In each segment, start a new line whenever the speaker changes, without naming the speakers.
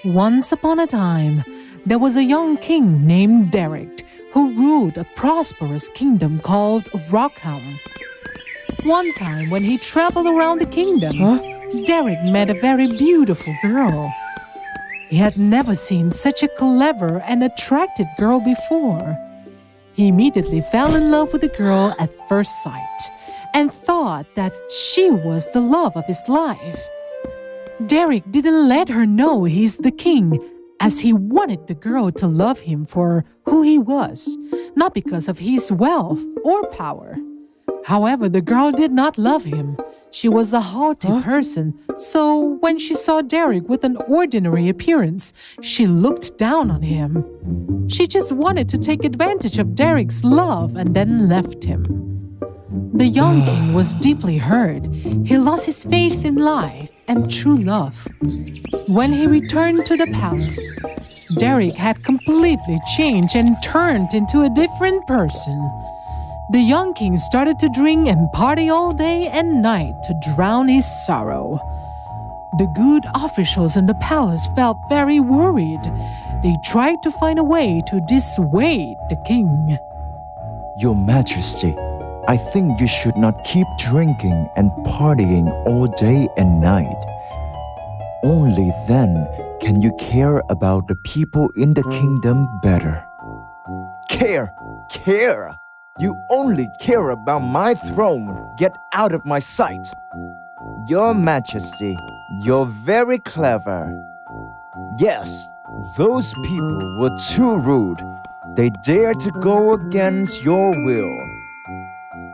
Once upon a time, there was a young king named Derek who ruled a prosperous kingdom called Rockham. One time, when he traveled around the kingdom, Derek met a very beautiful girl. He had never seen such a clever and attractive girl before. He immediately fell in love with the girl at first sight and thought that she was the love of his life. Derek didn't let her know he's the king, as he wanted the girl to love him for who he was, not because of his wealth or power. However, the girl did not love him. She was a haughty person, so when she saw Derek with an ordinary appearance, she looked down on him. She just wanted to take advantage of Derek's love and then left him. The young king was deeply hurt. He lost his faith in life and true love. When he returned to the palace, Derek had completely changed and turned into a different person. The young king started to drink and party all day and night to drown his sorrow. The good officials in the palace felt very worried. They tried to find a way to dissuade the king.
Your Majesty, I think you should not keep drinking and partying all day and night. Only then can you care about the people in the kingdom better. Care! You only care about my throne. Get out of my sight. Your Majesty, you're very clever. Yes, those people were too rude. They dared to go against your will.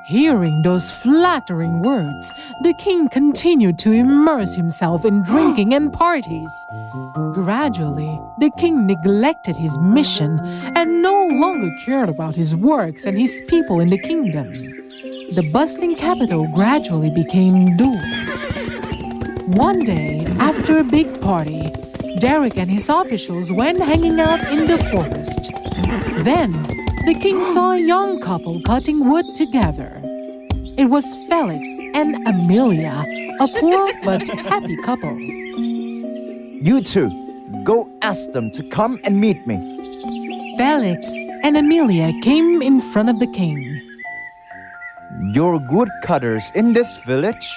Hearing those flattering words, the king continued to immerse himself in drinking and parties. Gradually, the king neglected his mission and no longer cared about his works and his people in the kingdom. The bustling capital gradually became dull. One day, after a big party, Derek and his officials went hanging out in the forest. Then, the king saw a young couple cutting wood together. It was Felix and Amelia, a poor but happy couple.
You two, go ask them to come and meet me.
Felix and Amelia came in front of the king.
You're woodcutters in this village?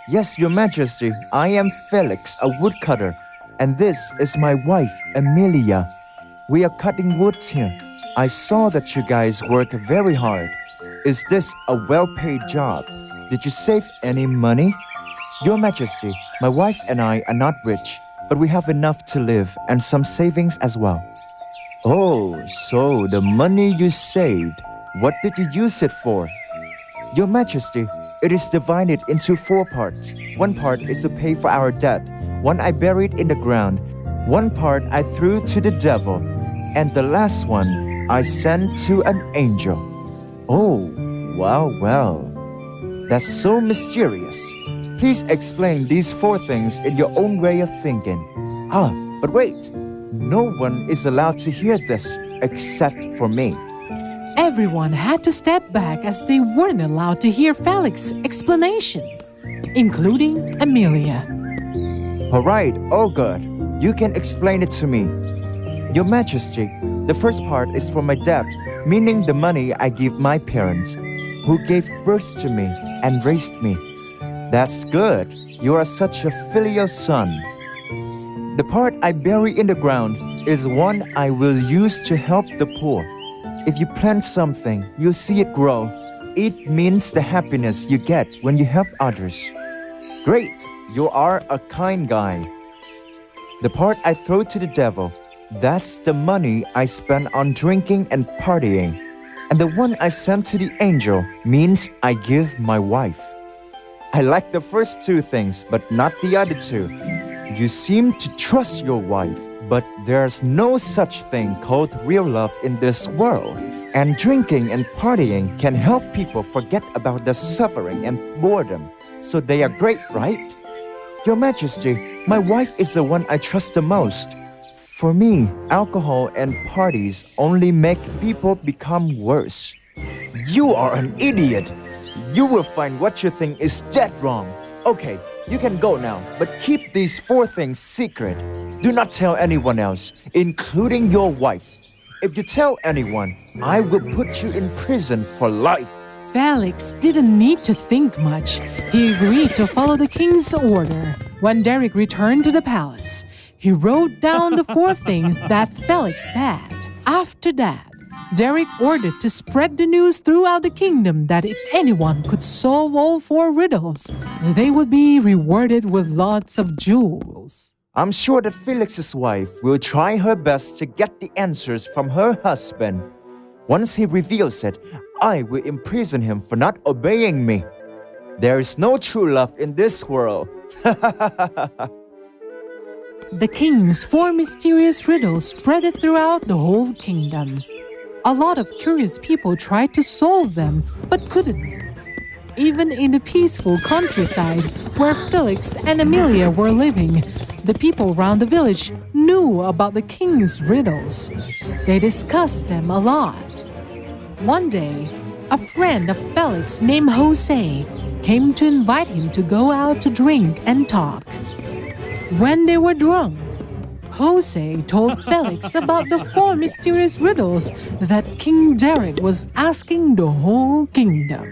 Yes, Your Majesty, I am Felix, a woodcutter, and this is my wife, Amelia. We are cutting woods here. I saw that you guys work very hard. Is this a well-paid job? Did you save any money? Your Majesty, my wife and I are not rich, but we have enough to live and some savings as well. Oh, so the money you saved, what did you use it for? Your Majesty, it is divided into 4 parts. One part is to pay for our debt. One I buried in the ground. One part I threw to the devil. And the last one I sent to an angel. Oh, well. That's so mysterious. Please explain these 4 things in your own way of thinking. But wait. No one is allowed to hear this except for me.
Everyone had to step back as they weren't allowed to hear Felix's explanation, including Amelia.
Alright, all good. You can explain it to me. Your Majesty, the first part is for my debt, meaning the money I give my parents, who gave birth to me and raised me. That's good. You are such a filial son. The part I bury in the ground is one I will use to help the poor. If you plant something, you'll see it grow. It means the happiness you get when you help others. Great, you are a kind guy. The part I throw to the devil, that's the money I spend on drinking and partying. And the one I send to the angel means I give my wife. I like the first 2 things, but not the other 2. You seem to trust your wife, but there's no such thing called real love in this world. And drinking and partying can help people forget about their suffering and boredom. So they are great, right? Your Majesty, my wife is the one I trust the most. For me, alcohol and parties only make people become worse. You are an idiot. You will find what you think is dead wrong. Okay, you can go now, but keep these 4 things secret. Do not tell anyone else, including your wife. If you tell anyone, I will put you in prison for life.
Felix didn't need to think much. He agreed to follow the king's order. When Derek returned to the palace, he wrote down the 4 things that Felix said. After that, Derek ordered to spread the news throughout the kingdom that if anyone could solve all 4 riddles, they would be rewarded with lots of jewels.
I'm sure that Felix's wife will try her best to get the answers from her husband. Once he reveals it, I will imprison him for not obeying me. There is no true love in this world.
The king's 4 mysterious riddles spread throughout the whole kingdom. A lot of curious people tried to solve them, but couldn't. Even in the peaceful countryside where Felix and Amelia were living, the people around the village knew about the king's riddles. They discussed them a lot. One day, a friend of Felix named Jose came to invite him to go out to drink and talk. When they were drunk, Jose told Felix about the 4 mysterious riddles that King Derek was asking the whole kingdom.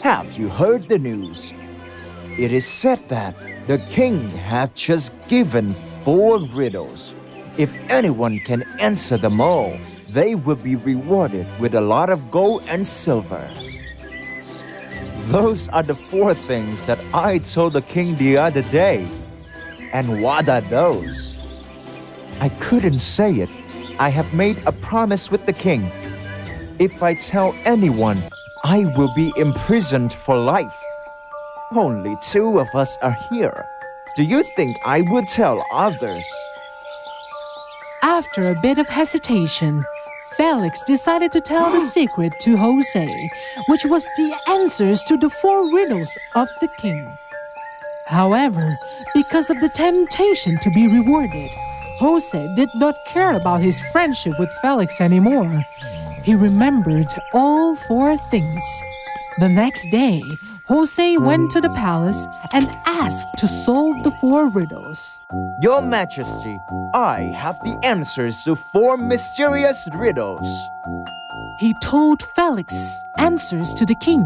Have you heard the news? It is said that the king has just given 4 riddles. If anyone can answer them all, they will be rewarded with a lot of gold and silver. Those are the 4 things that I told the king the other day. And what are those? I couldn't say it. I have made a promise with the king. If I tell anyone, I will be imprisoned for life. Only 2 of us are here. Do you think I would tell others?
After a bit of hesitation, Felix decided to tell the secret to Jose, which was the answers to the 4 riddles of the king. However, because of the temptation to be rewarded, Jose did not care about his friendship with Felix anymore. He remembered all 4 things. The next day, Jose went to the palace and asked to solve the 4 riddles.
Your Majesty, I have the answers to 4 mysterious riddles.
He told Felix answers to the king,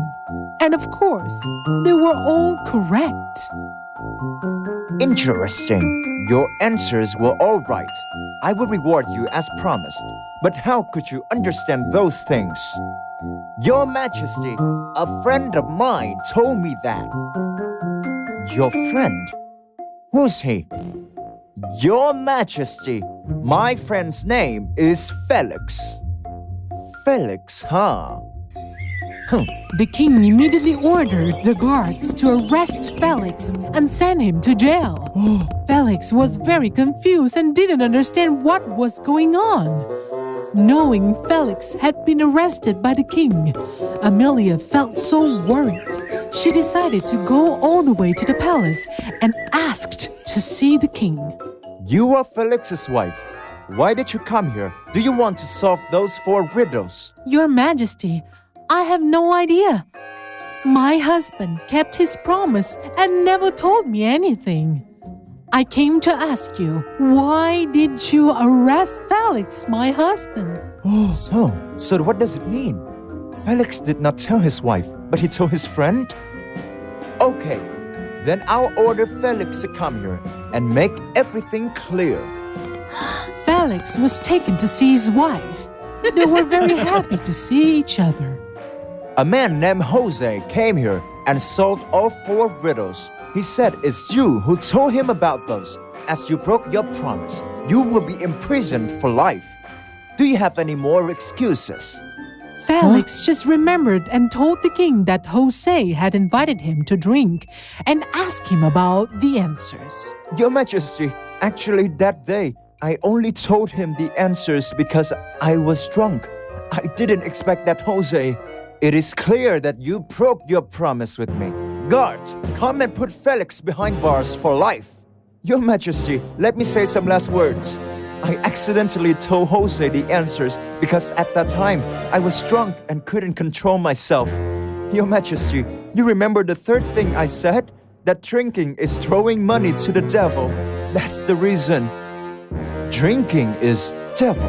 and of course, they were all correct.
Interesting. Your answers were all right. I will reward you as promised. But how could you understand those things? Your Majesty, a friend of mine told me that. Your friend? Who's he? Your Majesty, my friend's name is Felix. Felix, huh?
The king immediately ordered the guards to arrest Felix and send him to jail. Felix was very confused and didn't understand what was going on. Knowing Felix had been arrested by the king, Amelia felt so worried. She decided to go all the way to the palace and asked to see the king.
You are Felix's wife. Why did you come here? Do you want to solve those 4 riddles?
Your Majesty, I have no idea. My husband kept his promise and never told me anything. I came to ask you, why did you arrest Felix, my husband?
So what does it mean? Felix did not tell his wife, but he told his friend? Okay, then I'll order Felix to come here and make everything clear.
Felix was taken to see his wife. They were very happy to see each other.
A man named Jose came here and solved all 4 riddles. He said it's you who told him about those. As you broke your promise, you will be imprisoned for life. Do you have any more excuses?
Felix just remembered and told the king that Jose had invited him to drink and asked him about the answers.
Your Majesty, actually that day, I only told him the answers because I was drunk. I didn't expect that Jose. It is clear that you broke your promise with me. Guards, come and put Felix behind bars for life. Your Majesty, let me say some last words. I accidentally told Jose the answers because at that time I was drunk and couldn't control myself. Your Majesty, you remember the 3rd thing I said? that drinking is throwing money to the devil. That's the reason. Drinking is devil.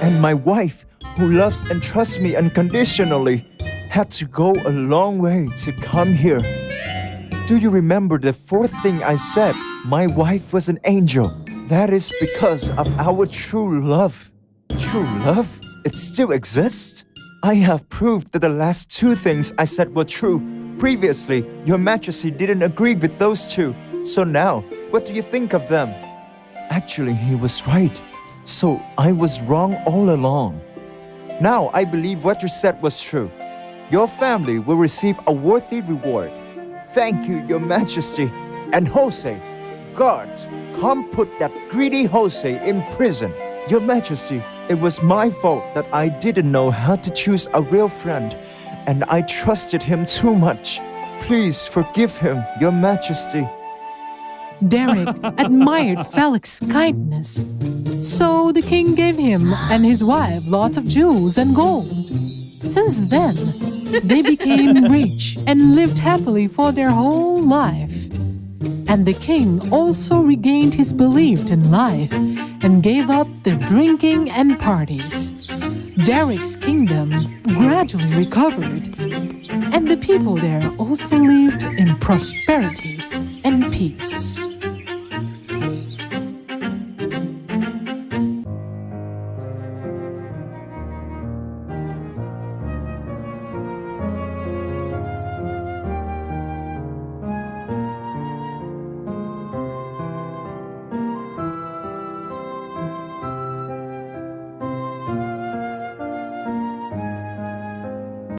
And my wife, who loves and trusts me unconditionally, had to go a long way to come here. Do you remember the fourth thing I said? My wife was an angel. That is because of our true love. True love? It still exists? I have proved that the last two things I said were true. Previously, Your Majesty didn't agree with those two. So now, what do you think of them? Actually, he was right. So I was wrong all along. Now I believe what you said was true. Your family will receive a worthy reward. Thank you, Your Majesty. And Jose, guards, come put that greedy Jose in prison. Your Majesty, it was my fault that I didn't know how to choose a real friend, and I trusted him too much. Please forgive him, Your Majesty.
Derek admired Felix's kindness. So the king gave him and his wife lots of jewels and gold. Since then, they became rich and lived happily for their whole life. And the king also regained his belief in life and gave up the drinking and parties. Derek's kingdom gradually recovered, and the people there also lived in prosperity and peace.